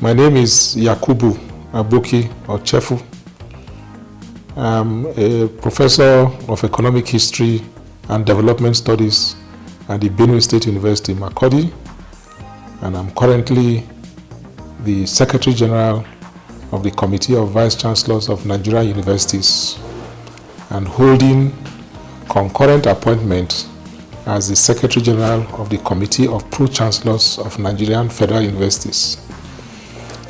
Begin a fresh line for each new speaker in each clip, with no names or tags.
My name is Yakubu Aboki Ochefu. I'm a professor of economic history and development studies at the Benue State University, Makurdi, and I'm currently the Secretary General of the Committee of Vice Chancellors of Nigerian Universities and holding concurrent appointment as the Secretary General of the Committee of Pro-Chancellors of Nigerian Federal Universities.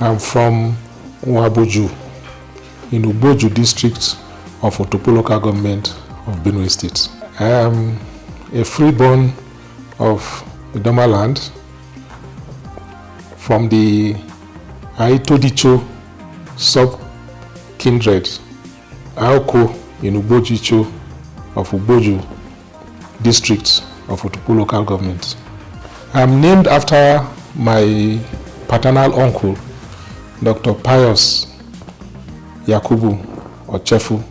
I'm from Uaboju in Uboju district of Otopo local government of Benue State. I am a freeborn of Idoma land from the Aitodicho sub-kindred Aoko in Ubojicho of Uboju district of Otopo local government. I'm named after my paternal uncle, Dr. Pius Yakubu Ochefu.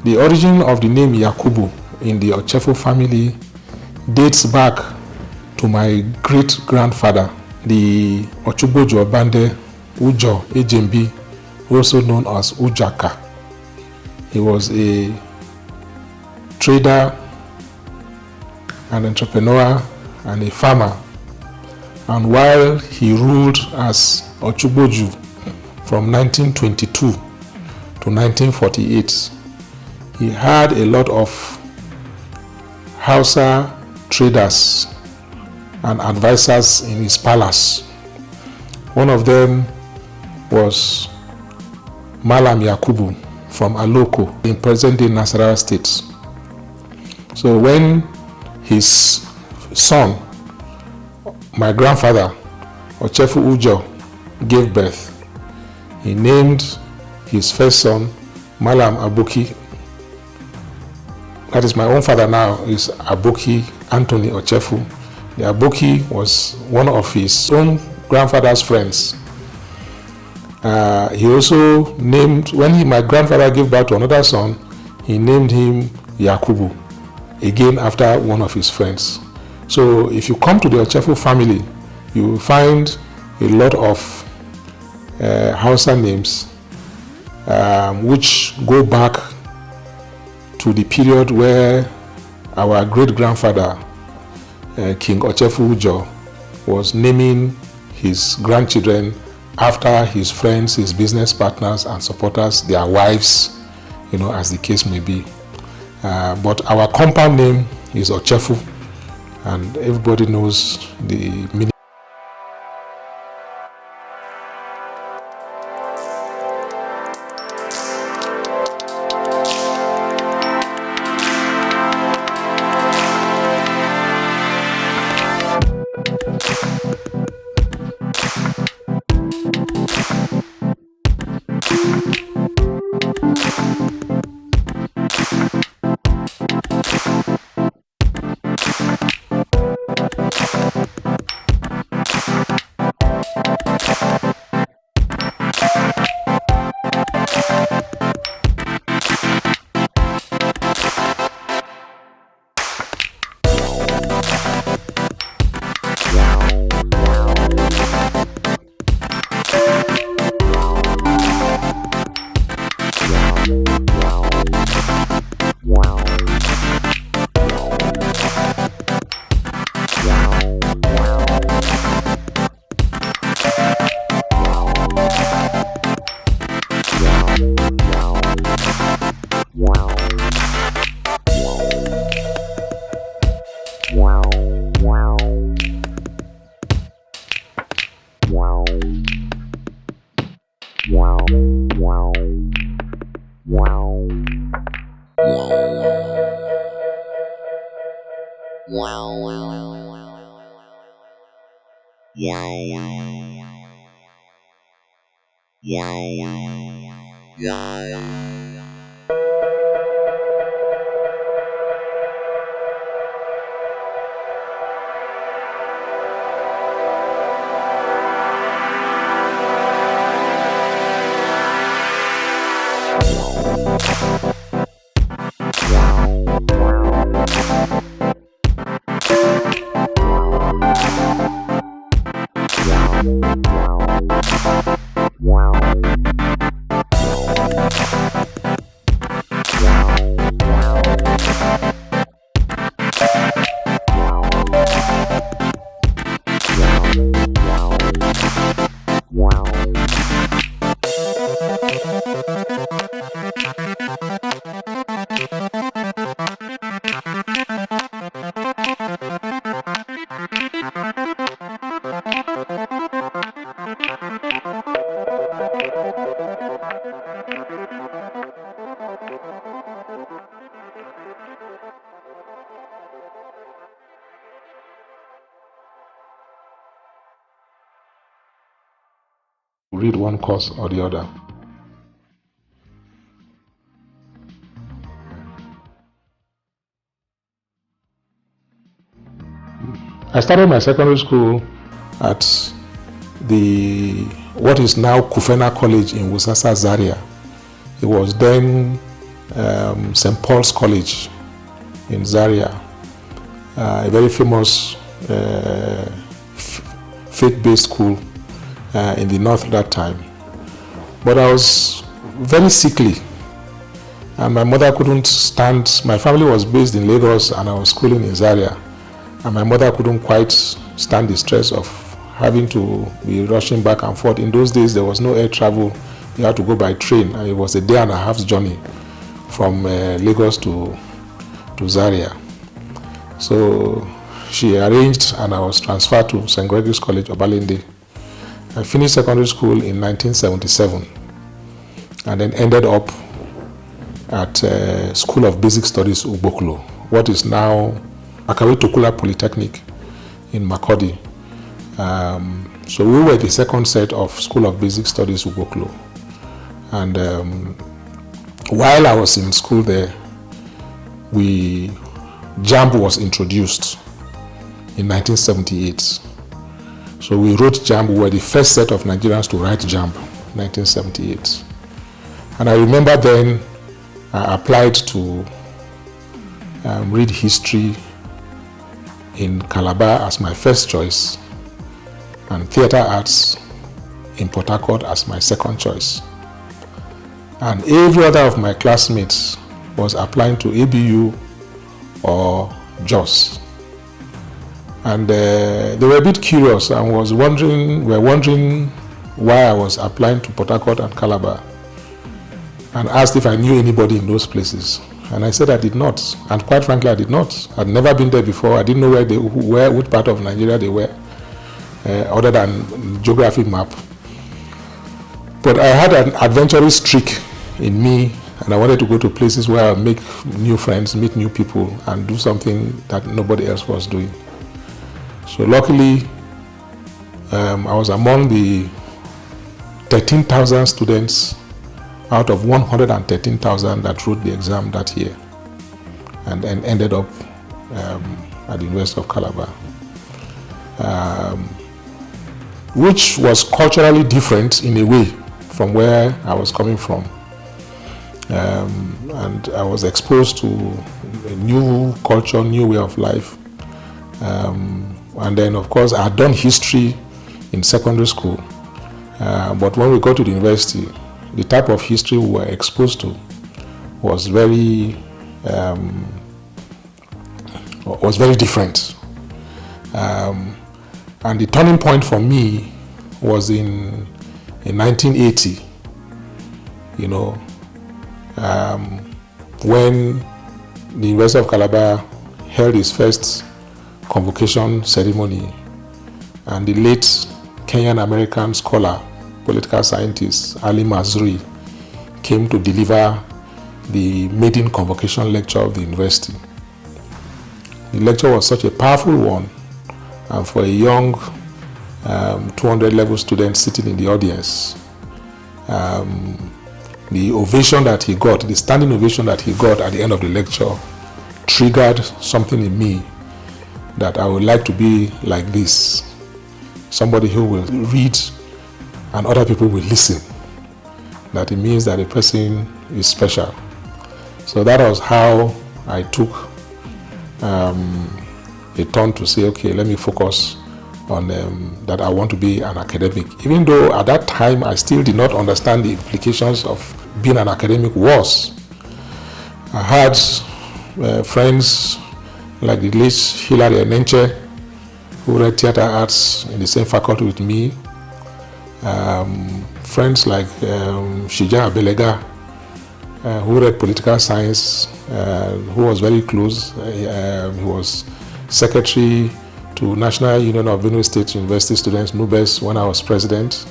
The origin of the name Yakubu in the Ochefu family dates back to my great-grandfather, the Ochubojo Obande Ujo Ejembi, also known as Ujaka. He was a trader, an entrepreneur, and a farmer. And while he ruled as Ochuboju from 1922 to 1948, he had a lot of Hausa traders and advisors in his palace. One of them was Malam Yakubu from Aloko in present-day Nasarawa State. So when his son, my grandfather, Ochefu Ujo, gave birth, he named his first son Malam Aboki. That is my own father now, is Aboki Anthony Ochefu. The Aboki was one of his own grandfather's friends. He also named, when my grandfather gave birth to another son, he named him Yakubu, again after one of his friends. So if you come to the Ochefu family, you will find a lot of Hausa names which go back to the period where our great-grandfather, King Ochefu Ujo, was naming his grandchildren after his friends, his business partners and supporters, their wives, as the case may be. But our compound name is Ochefu, and everybody knows the meaning. Read one course or the other. I started my secondary school at what is now Kufena College in Wusasa, Zaria. It was then St. Paul's College in Zaria, a very famous faith-based school in the north at that time. But I was very sickly, and my mother couldn't stand. My family was based in Lagos and I was schooling in Zaria, and my mother couldn't quite stand the stress of having to be rushing back and forth. In those days there was no air travel, you had to go by train, and it was a day and a half's journey from Lagos to Zaria. So she arranged and I was transferred to St. Gregory's College, Obalende. I finished secondary school in 1977 and then ended up at School of Basic Studies, Uboklo, what is now Akawi Tokula Polytechnic in Makurdi. So we were the second set of School of Basic Studies, Uboklo. And while I was in school there, JAMB was introduced in 1978. So we wrote JAMB. We were the first set of Nigerians to write JAMB in 1978. And I remember then I applied to read history in Calabar as my first choice, and theatre arts in Port Harcourt as my second choice. And every other of my classmates was applying to ABU or JOS. And they were a bit curious and were wondering why I was applying to Port Harcourt and Calabar, and asked if I knew anybody in those places. And I said I did not, and quite frankly I did not. I'd never been there before. I didn't know which part of Nigeria they were, other than geographic map. But I had an adventurous streak in me, and I wanted to go to places where I make new friends, meet new people, and do something that nobody else was doing. So luckily, I was among the 13,000 students out of 113,000 that wrote the exam that year, and then ended up at the University of Calabar, which was culturally different in a way from where I was coming from. And I was exposed to a new culture, new way of life. And then, of course, I had done history in secondary school. But when we got to the university, the type of history we were exposed to was very different. And the turning point for me was in 1980, when the University of Calabar held its first convocation ceremony, and the late Kenyan-American scholar, political scientist, Ali Mazrui, came to deliver the maiden convocation lecture of the university. The lecture was such a powerful one, and for a young 200 level student sitting in the audience, the ovation that he got, the standing ovation that he got at the end of the lecture, triggered something in me that I would like to be like this. Somebody who will read and other people will listen. That it means that a person is special. So that was how I took a turn to say, okay, let me focus on that I want to be an academic. Even though at that time I still did not understand the implications of being an academic was. I had friends like the late Hilary Enenche, who read theatre arts in the same faculty with me. Friends like Shija Abelega, who read political science, who was very close. He was secretary to National Union of Benue State University Students, NUBES, when I was president.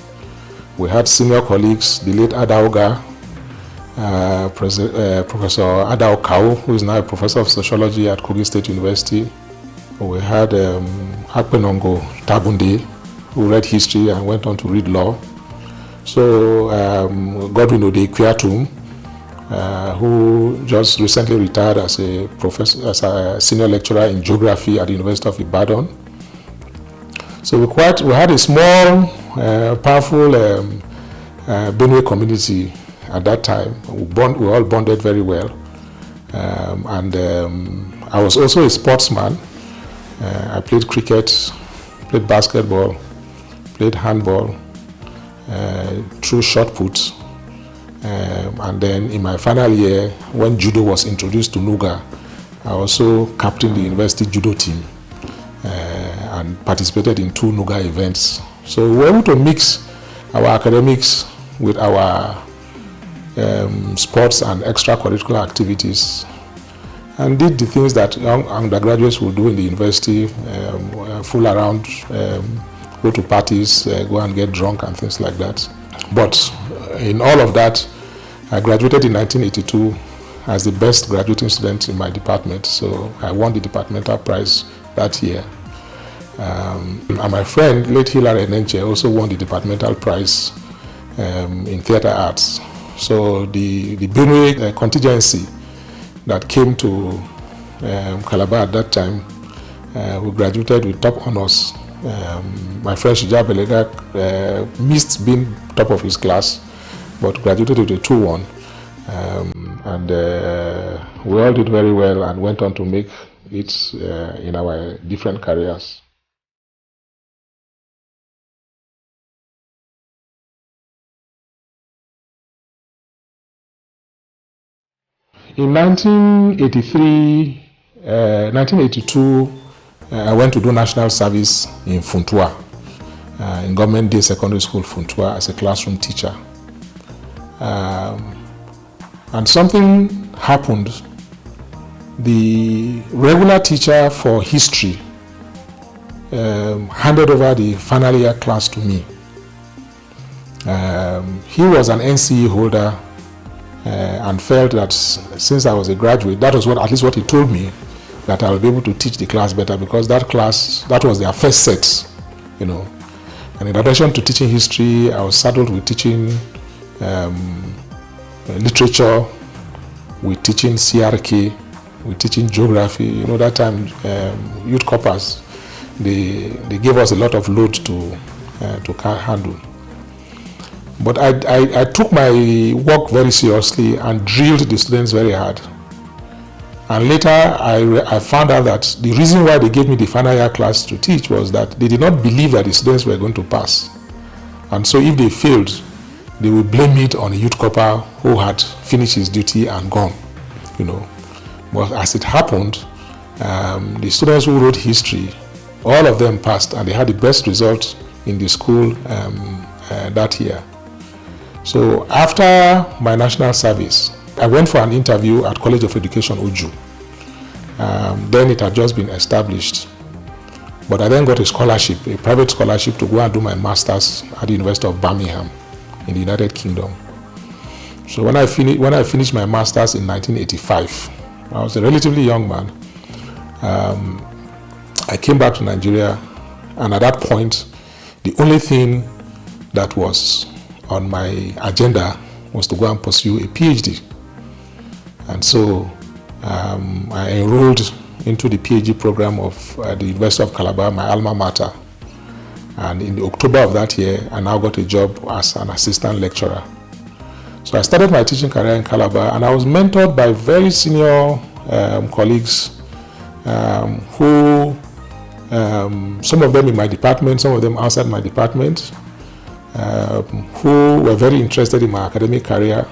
We had senior colleagues, the late Adaoga, Professor Aliyu A, who is now a professor of sociology at Kogi State University. We had Akpenongo Tabunde, who read history and went on to read law. So Godwin Ode-Kwiatum, who just recently retired as a professor, as a senior lecturer in geography at the University of Ibadan. So we had a small, powerful Benue community at that time. We all bonded very well, and I was also a sportsman. I played cricket, played basketball, played handball, threw shot put, and then in my final year, when judo was introduced to Nuga, I also captained the university judo team and participated in 2 Nuga events. So we were able to mix our academics with our sports and extracurricular activities, and did the things that young undergraduates will do in the university, fool around, go to parties, go and get drunk and things like that. But in all of that, I graduated in 1982 as the best graduating student in my department, so I won the departmental prize that year. And my friend, late Hilary Enenche, also won the departmental prize in theater arts. So the Benue contingency that came to Calabar at that time, we graduated with top honors. My friend Shija Belega missed being top of his class, but graduated with a 2-1. And we all did very well and went on to make it in our different careers. In 1982, I went to do national service in Funtua, in Government Day Secondary School, Funtua, as a classroom teacher. And something happened. The regular teacher for history handed over the final year class to me. He was an NCE holder and felt that since I was a graduate, that was at least what he told me, that I would be able to teach the class better, because that was their first set, you know. And in addition to teaching history, I was saddled with teaching literature, with teaching CRK, with teaching geography. You know, that time youth corpers, they gave us a lot of load to handle. But I took my work very seriously and drilled the students very hard. And later I found out that the reason why they gave me the final year class to teach was that they did not believe that the students were going to pass. And so if they failed, they would blame it on a youth corper who had finished his duty and gone, you know. But as it happened, the students who wrote history, all of them passed, and they had the best result in the school that year. So after my national service, I went for an interview at College of Education, Uju. Then it had just been established. But I then got a scholarship, a private scholarship, to go and do my master's at the University of Birmingham in the United Kingdom. So when I finished my master's in 1985, I was a relatively young man. I came back to Nigeria, and at that point, the only thing that was on my agenda was to go and pursue a PhD. And so I enrolled into the PhD program of the University of Calabar, my alma mater. And in October of that year, I now got a job as an assistant lecturer. So I started my teaching career in Calabar, and I was mentored by very senior colleagues who, some of them in my department, some of them outside my department, who were very interested in my academic career,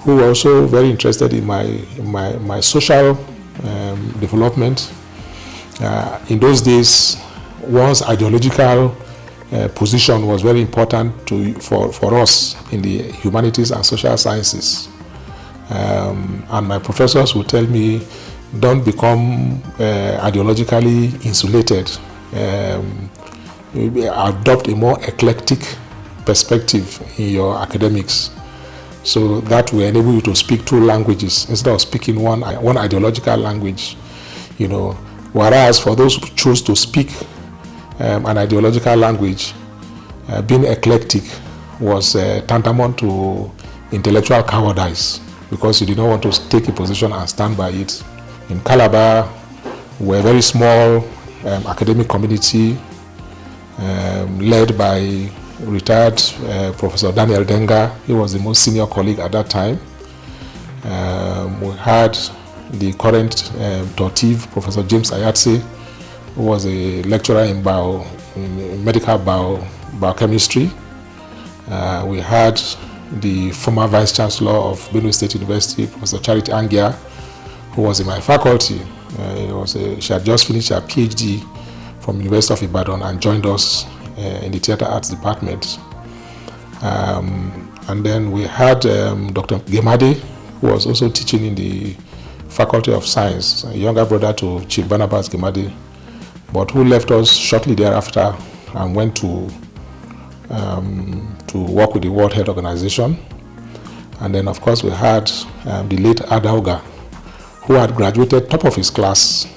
who were also very interested in my social development. In those days, one's ideological position was very important for us in the humanities and social sciences. And my professors would tell me, don't become ideologically insulated. Adopt a more eclectic perspective in your academics. So that will enable you to speak two languages instead of speaking one ideological language, Whereas for those who choose to speak an ideological language, being eclectic was tantamount to intellectual cowardice, because you did not want to take a position and stand by it. In Calabar, we're a very small academic community led by retired Professor Daniel Denga. He was the most senior colleague at that time. We had the current Tortiv, Professor James Ayatse, who was a lecturer in medical biochemistry. We had the former Vice Chancellor of Benue State University, Professor Charity Angia, who was in my faculty. She had just finished her PhD from University of Ibadan and joined us in the Theatre Arts Department. And then we had Dr. Gemade, who was also teaching in the Faculty of Science, a younger brother to Chief Barnabas Gemade, but who left us shortly thereafter and went to work with the World Health Organization. And then, of course, we had the late Adauga, who had graduated top of his class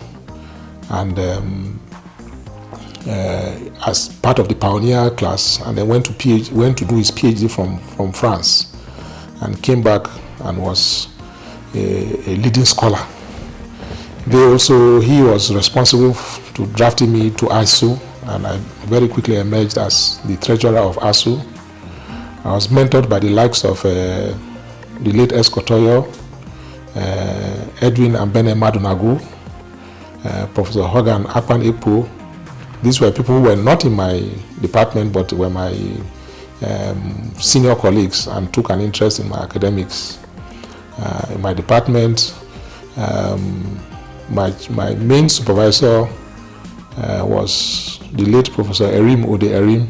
and as part of the pioneer class, and then went to do his PhD from France, and came back and was a leading scholar. He was responsible to drafting me to ASU, and I very quickly emerged as the treasurer of ASU. I was mentored by the likes of the late Escotoyo, Edwin Ambene Madunagu, Professor Hogan Akpan Ekpo. These were people who were not in my department but were my senior colleagues and took an interest in my academics. In my department, my main supervisor was the late Professor Erim Ode Erim,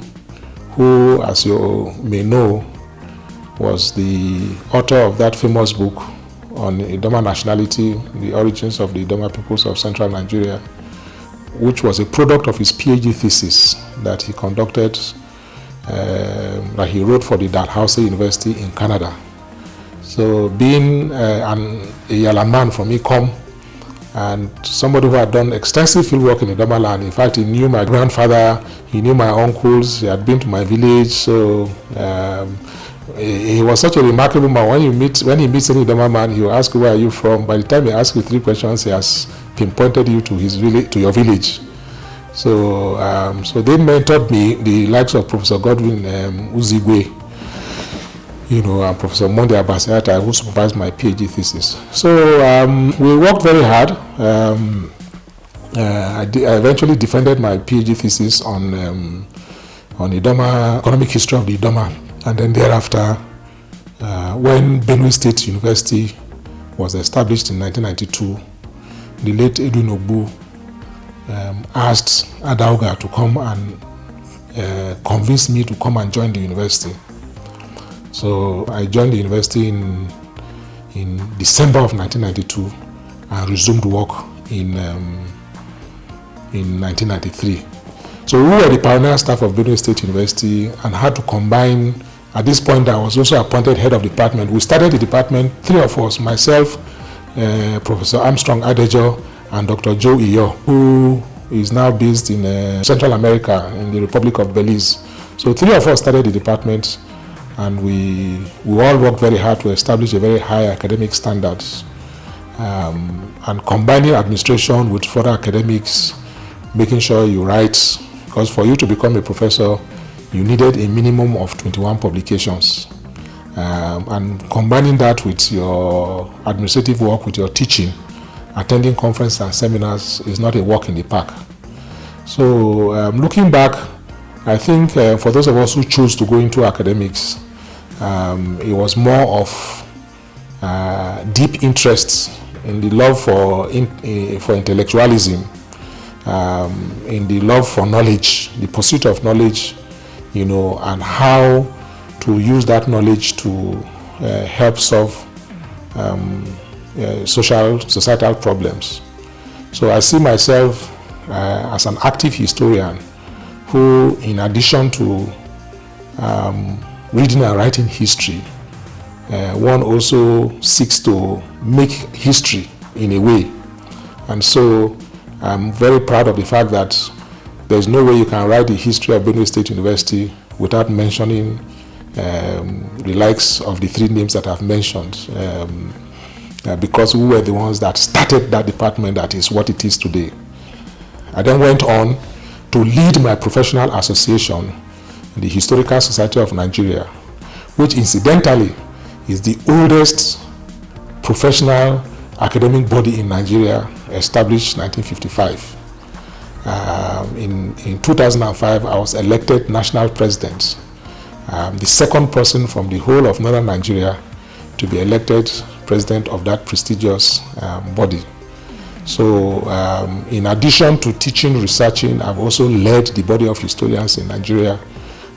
who, as you may know, was the author of that famous book on Idoma nationality, the origins of the Idoma peoples of central Nigeria, which was a product of his PhD thesis that he conducted, that he wrote for the Dalhousie University in Canada. So being a Yala man from Ikom, and somebody who had done extensive field work in Idoma land. In fact, he knew my grandfather, he knew my uncles, he had been to my village. So he was such a remarkable man. When he meets any Idoma man, he will ask, where are you from? By the time he asks you 3 questions, he has pinpointed you to his village, to your village. So they mentored me, the likes of Professor Godwin Uzigwe, and Professor Monde Abasiata, who supervised my PhD thesis. So we worked very hard. I eventually defended my PhD thesis on Idoma, economic history of the Idoma. And then thereafter, when Benue State University was established in 1992, the late Edwin Ogbu asked Adauga to come and convince me to come and join the university. So I joined the university in December of 1992 and resumed work in 1993. So we were the pioneer staff of Benue State University and had to combine. At this point, I was also appointed head of department. We started the department, 3 of us, myself, Professor Armstrong Adejo, and Dr. Joe Iyo, who is now based in Central America, in the Republic of Belize. So 3 of us started the department, and we all worked very hard to establish a very high academic standards, and combining administration with further academics, making sure you write, because for you to become a professor, you needed a minimum of 21 publications. And combining that with your administrative work, with your teaching, attending conferences and seminars is not a walk in the park. So looking back, I think for those of us who choose to go into academics, it was more of deep interest in the love for intellectualism, in the love for knowledge, the pursuit of knowledge, and how to use that knowledge to help solve societal problems. So I see myself as an active historian who, in addition to reading and writing history, one also seeks to make history in a way. And so I'm very proud of the fact that there's no way you can write the history of Benue State University without mentioning the likes of the three names that I've mentioned, because we were the ones that started that department that is what it is today. I then went on to lead my professional association, the Historical Society of Nigeria, which incidentally is the oldest professional academic body in Nigeria, established 1955. In 2005, I was elected national president, the second person from the whole of northern Nigeria to be elected president of that prestigious body. So in addition to teaching, researching, I've also led the body of historians in Nigeria,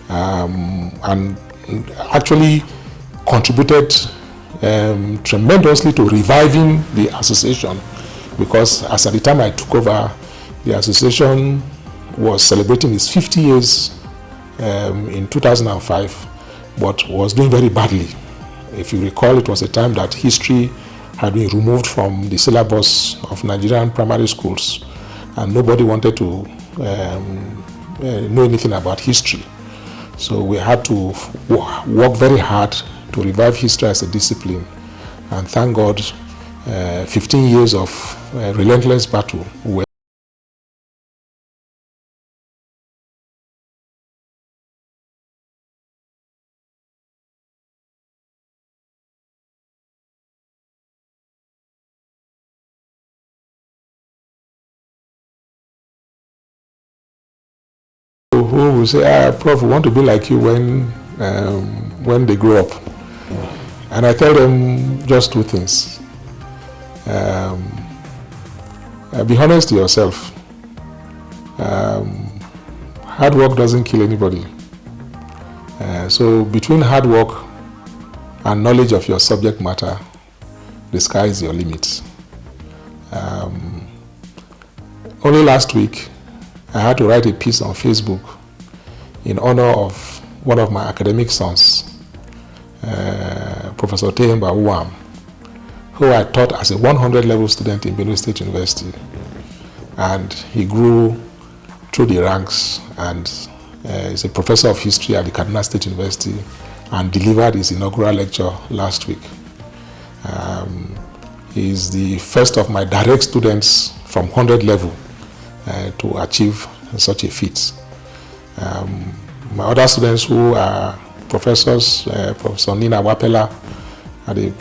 and actually contributed tremendously to reviving the association, because as at the time I took over, the association was celebrating its 50 years in 2005, but was doing very badly. If you recall, it was a time that history had been removed from the syllabus of Nigerian primary schools, and nobody wanted to know anything about history. So we had to work very hard to revive history as a discipline, and thank God, 15 years of relentless battle. Who will say, Prof, we want to be like you when they grow up. And I tell them just two things. Be honest to yourself. Hard work doesn't kill anybody. So between hard work and knowledge of your subject matter, the sky is your limit. Only last week, I had to write a piece on Facebook in honor of one of my academic sons, Professor Temba, who I taught as a 100 level student in Benue State University. And he grew through the ranks and is a professor of history at the Kaduna State University and delivered his inaugural lecture last week. He is the first of my direct students from 100 level to achieve such a feat. My other students who are professors, Professor Nina Wapela at the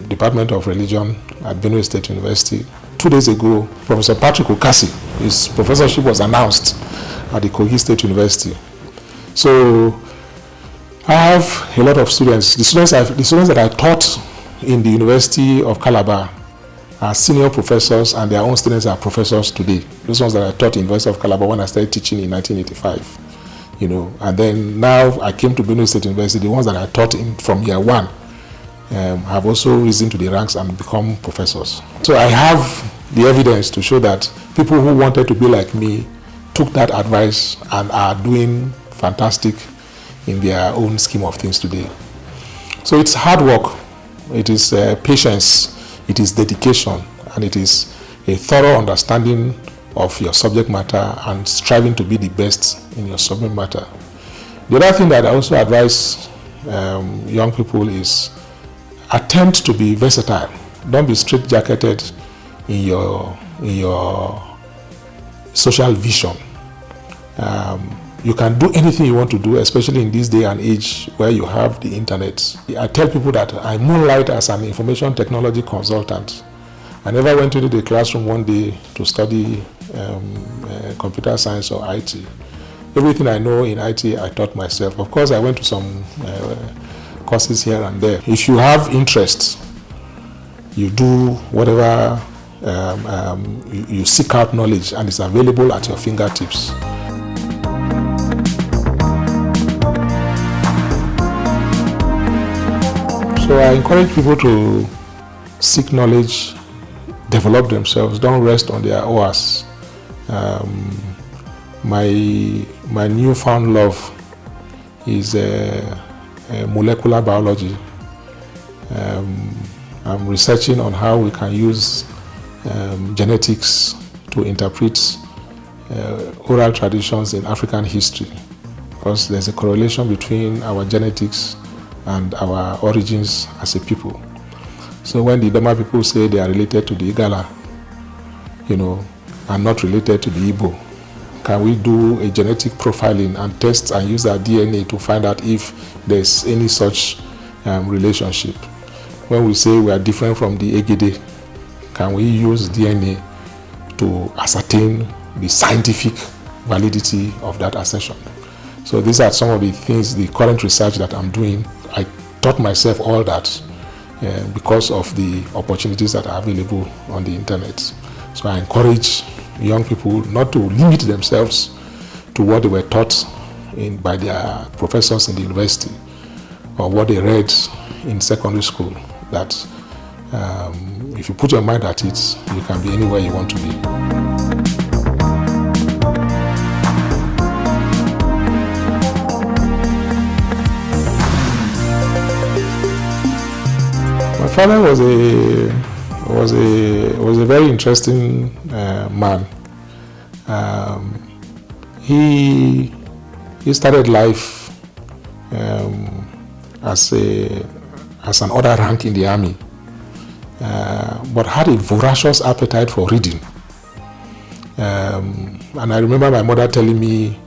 Department of Religion at Benue State University. 2 days ago, Professor Patrick Okasi, his professorship was announced at the Kogi State University. So I have a lot of students. The students that I taught in the University of Calabar are senior professors, and their own students are professors today. Those ones that I taught in the University of Calabar when I started teaching in 1985. And then now I came to Benue State University. The ones that I taught from year one have also risen to the ranks and become professors. So I have the evidence to show that people who wanted to be like me took that advice and are doing fantastic in their own scheme of things today. So it's hard work, it is patience, it is dedication, and it is a thorough understanding of your subject matter and striving to be the best in your subject matter. The other thing that I also advise young people is attempt to be versatile. Don't be straight-jacketed in your social vision. You can do anything you want to do, especially in this day and age where you have the internet. I tell people that I moonlight as an information technology consultant. I never went into the classroom one day to study computer science or IT. Everything I know in IT, I taught myself. Of course, I went to some courses here and there. If you have interest, you do whatever, you seek out knowledge, and it's available at your fingertips. So I encourage people to seek knowledge, develop themselves, don't rest on their oars. My newfound love is molecular biology. I'm researching on how we can use genetics to interpret oral traditions in African history, because there's a correlation between our genetics and our origins as a people. So when the Doma people say they are related to the Igala, and not related to the Igbo, can we do a genetic profiling and test and use our DNA to find out if there's any such relationship? When we say we are different from the Egede, can we use DNA to ascertain the scientific validity of that assertion? So these are some of the things, the current research that I'm doing. I taught myself all that because of the opportunities that are available on the internet. So I encourage young people not to limit themselves to what they were taught by their professors in the university or what they read in secondary school, that if you put your mind at it, you can be anywhere you want to be. My father was a very interesting man. He started life as an other rank in the army, but had a voracious appetite for reading. And I remember my mother telling me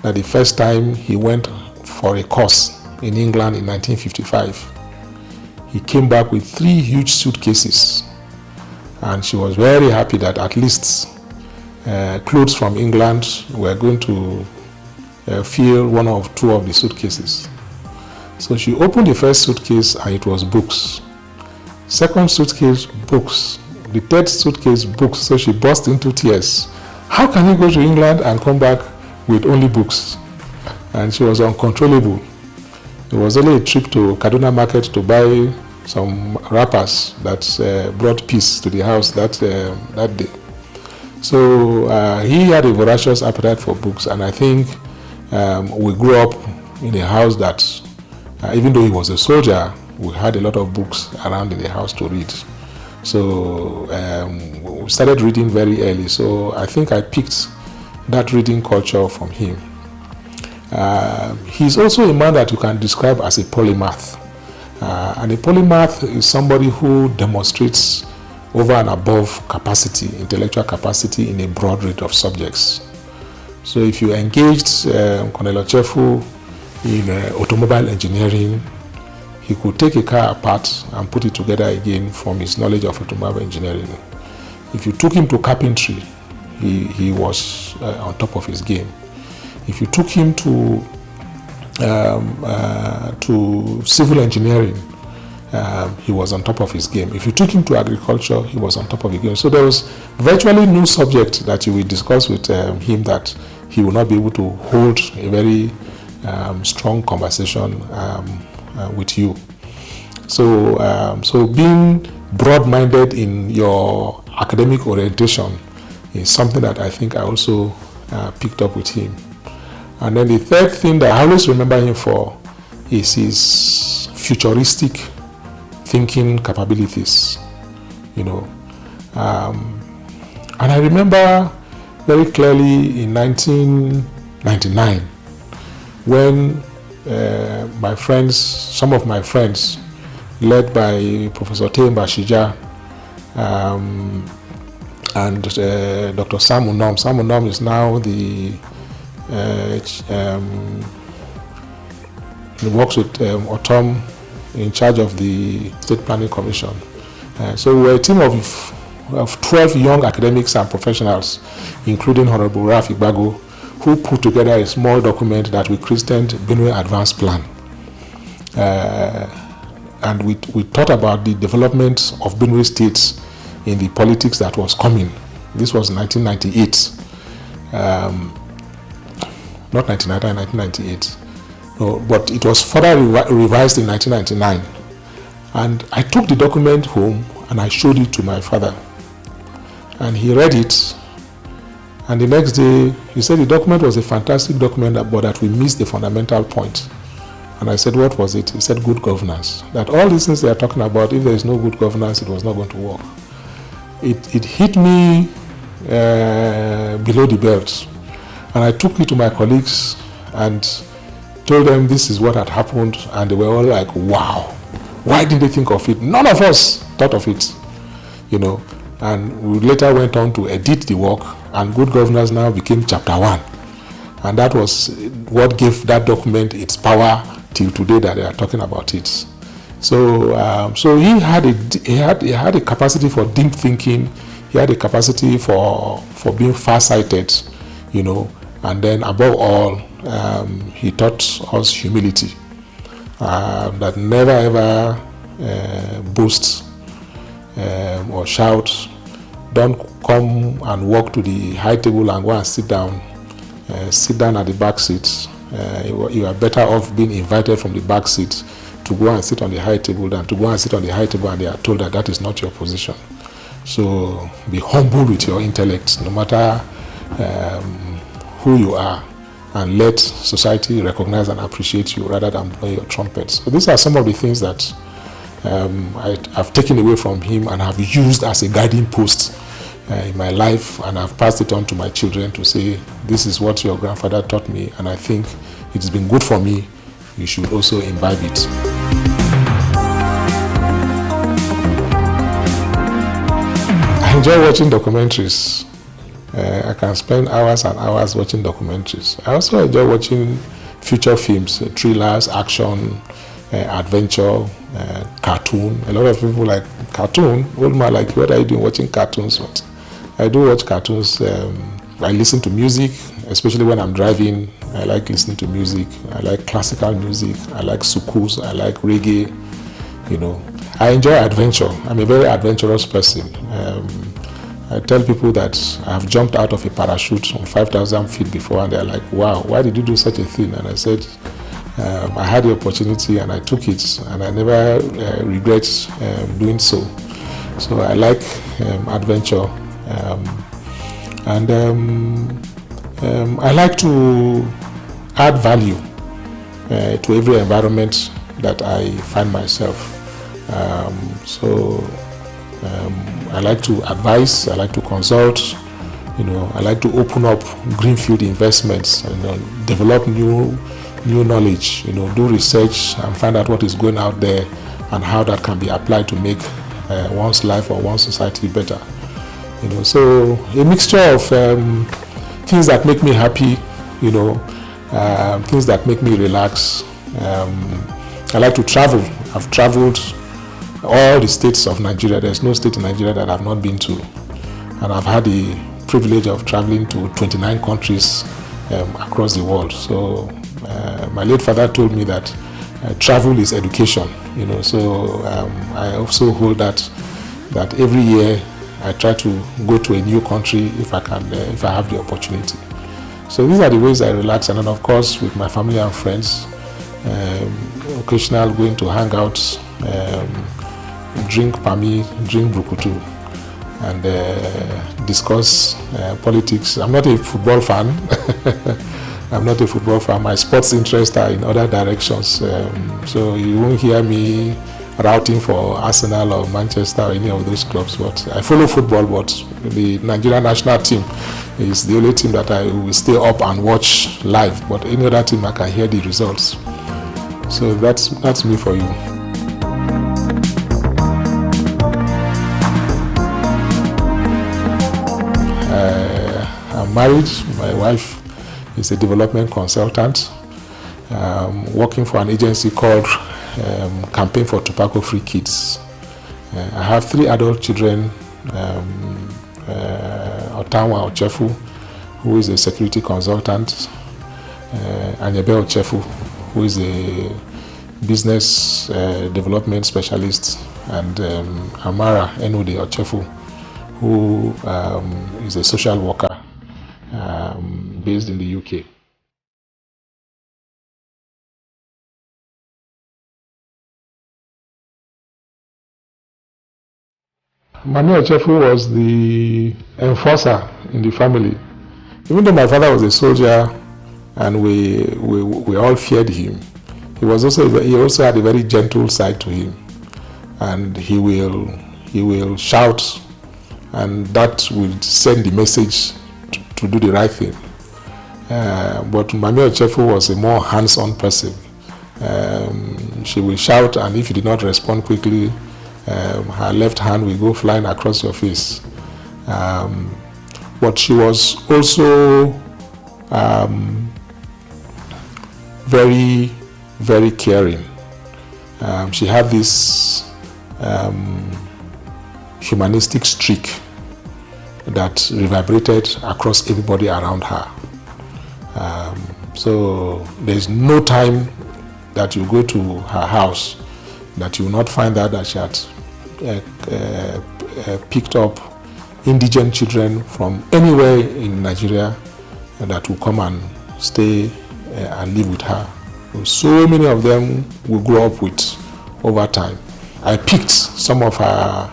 that the first time he went for a course in England in 1955, he came back with 3 huge suitcases, and she was very happy that at least clothes from England were going to fill 1 or 2 of the suitcases. So she opened the first suitcase and it was books. Second suitcase, books. The third suitcase, books. So she burst into tears. How can you go to England and come back with only books? And she was uncontrollable. It was only a trip to Kaduna Market to buy some wrappers that brought peace to the house that day. So he had a voracious appetite for books, and I think we grew up in a house that, even though he was a soldier, we had a lot of books around in the house to read. So we started reading very early. So I think I picked that reading culture from him. He's also a man that you can describe as a polymath. And a polymath is somebody who demonstrates over and above capacity, intellectual capacity in a broad range of subjects. So if you engaged Colonel Ochefu in automobile engineering, he could take a car apart and put it together again from his knowledge of automobile engineering. If you took him to carpentry, he was on top of his game. If you took him to civil engineering, he was on top of his game. If you took him to agriculture, he was on top of his game. So there was virtually no subject that you will discuss with him that he will not be able to hold a very strong conversation with you. So being broad-minded in your academic orientation is something that I think I also picked up with him. And then the third thing that I always remember him for is his futuristic thinking capabilities, And I remember very clearly in 1999 when some of my friends, led by Professor Temba Shija and Dr. Sam Unom. Sam Unom is now he works with Otom in charge of the State Planning Commission. So we were a team of 12 young academics and professionals, including Honorable Raf Igbago, who put together a small document that we christened Benue Advanced Plan. And we thought about the development of Benue State in the politics that was coming. This was 1998. Not 1998. No, but it was further revised in 1999. And I took the document home and I showed it to my father. And he read it. And the next day, he said the document was a fantastic document, but that we missed the fundamental point. And I said, what was it? He said, good governance. That all these things they are talking about, if there is no good governance, it was not going to work. It hit me below the belt. And I took it to my colleagues and told them this is what had happened. And they were all like, wow, why didn't they think of it? None of us thought of it, you know. And we later went on to edit the work, and good governance now became chapter 1. And that was what gave that document its power till today that they are talking about it. So, so he had a capacity for deep thinking. He had a capacity for being far-sighted, you know. And then above all, he taught us humility. That never ever boast or shout. Don't come and walk to the high table and go and sit down. Sit down at the back seat. You are better off being invited from the back seat to go and sit on the high table than to go and sit on the high table and they are told that that is not your position. So be humble with your intellect, no matter who you are, and let society recognize and appreciate you rather than blow your trumpet. So these are some of the things that I've taken away from him and have used as a guiding post in my life, and I've passed it on to my children to say, this is what your grandfather taught me, and I think it's been good for me. You should also imbibe it. I enjoy watching documentaries. I can spend hours and hours watching documentaries. I also enjoy watching feature films, thrillers, action, adventure, cartoon. A lot of people like cartoon. Old man like, what are you doing watching cartoons? But I do watch cartoons. I listen to music, especially when I'm driving. I like listening to music. I like classical music. I like sukus. I like reggae. You know, I enjoy adventure. I'm a very adventurous person. I tell people that I've jumped out of a parachute from 5,000 feet before, and they're like, wow, why did you do such a thing? And I said, I had the opportunity and I took it, and I never regret doing so. So I like adventure, and I like to add value to every environment that I find myself. I like to advise, I like to consult, you know, I like to open up greenfield investments and develop new knowledge, you know, do research and find out what is going out there and how that can be applied to make one's life or one's society better. You know, so a mixture of things that make me happy, you know, things that make me relax. I like to travel. I've traveled all the states of Nigeria. There's no state in Nigeria that I've not been to. And I've had the privilege of traveling to 29 countries across the world. So my late father told me that travel is education, you know. So I also hold that every year I try to go to a new country if I can, if I have the opportunity. So these are the ways I relax, and then of course with my family and friends, occasional going to hang out, drink pami, drink brukutu, and discuss politics. I'm not a football fan. I'm not a football fan. My sports interests are in other directions. So you won't hear me routing for Arsenal or Manchester or any of those clubs. But I follow football, but the Nigerian national team is the only team that I will stay up and watch live. But any other team, I can hear the results. So that's me for you. I'm married. My wife is a development consultant, working for an agency called Campaign for Tobacco-Free Kids. I have 3 adult children, Aliyu Ochefu, who is a security consultant, Aliyu A Ochefu, who is a business development specialist, and Amara Ochefu, who is a social worker based in the UK. Benue Ochefu was the enforcer in the family. Even though my father was a soldier and we all feared him, he also had a very gentle side to him, and he will shout, and that will send the message to do the right thing. But Mami Ochefu was a more hands-on person. She will shout, and if you did not respond quickly, her left hand will go flying across your face. But she was also very, very caring. She had this humanistic streak that reverberated across everybody around her. So there's no time that you go to her house that you will not find out that she had picked up indigent children from anywhere in Nigeria that will come and stay and live with her. So many of them will grow up with over time. I picked some of her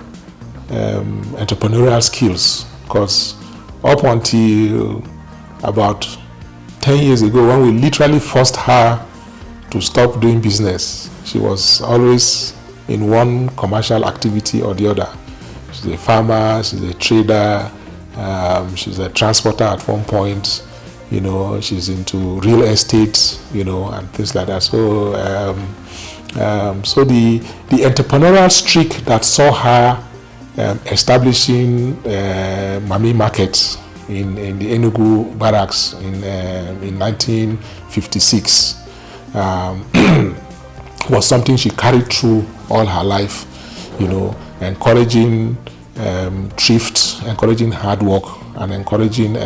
entrepreneurial skills, because up until about 10 years ago, when we literally forced her to stop doing business, she was always in one commercial activity or the other. She's a farmer, she's a trader, she's a transporter at one point, she's into real estate, and things like that. So the entrepreneurial streak that saw her establishing Mami Market in the Enugu barracks in 1956 was something she carried through all her life, encouraging thrift, encouraging hard work, and encouraging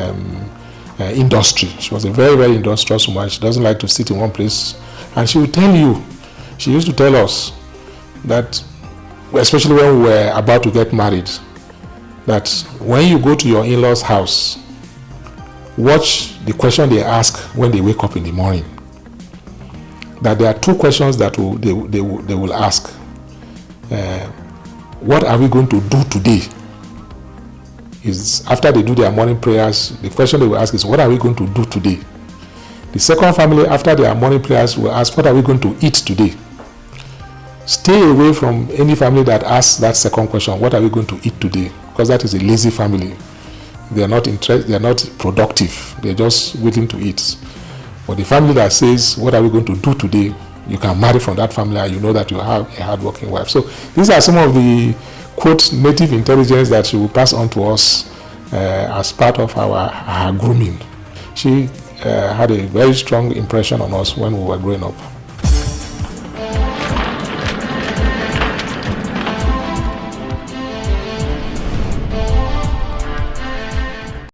industry. She was a very, very industrious woman. She doesn't like to sit in one place. And she will tell you, she used to tell us that, especially when we were about to get married, that when you go to your in-laws' house, watch the question they ask when they wake up in the morning. That there are two questions that they will ask. What are we going to do today? Is after they do their morning prayers, the question they will ask is, what are we going to do today? The second family, after their morning prayers, will ask, what are we going to eat today? Stay away from any family that asks that second question, what are we going to eat today? Because that is a lazy family. They are not they are not productive. They're just waiting to eat. But the family that says, what are we going to do today? You can marry from that family and you know that you have a hardworking wife. So these are some of the, quote, native intelligence that she will pass on to us as part of our grooming. She had a very strong impression on us when we were growing up.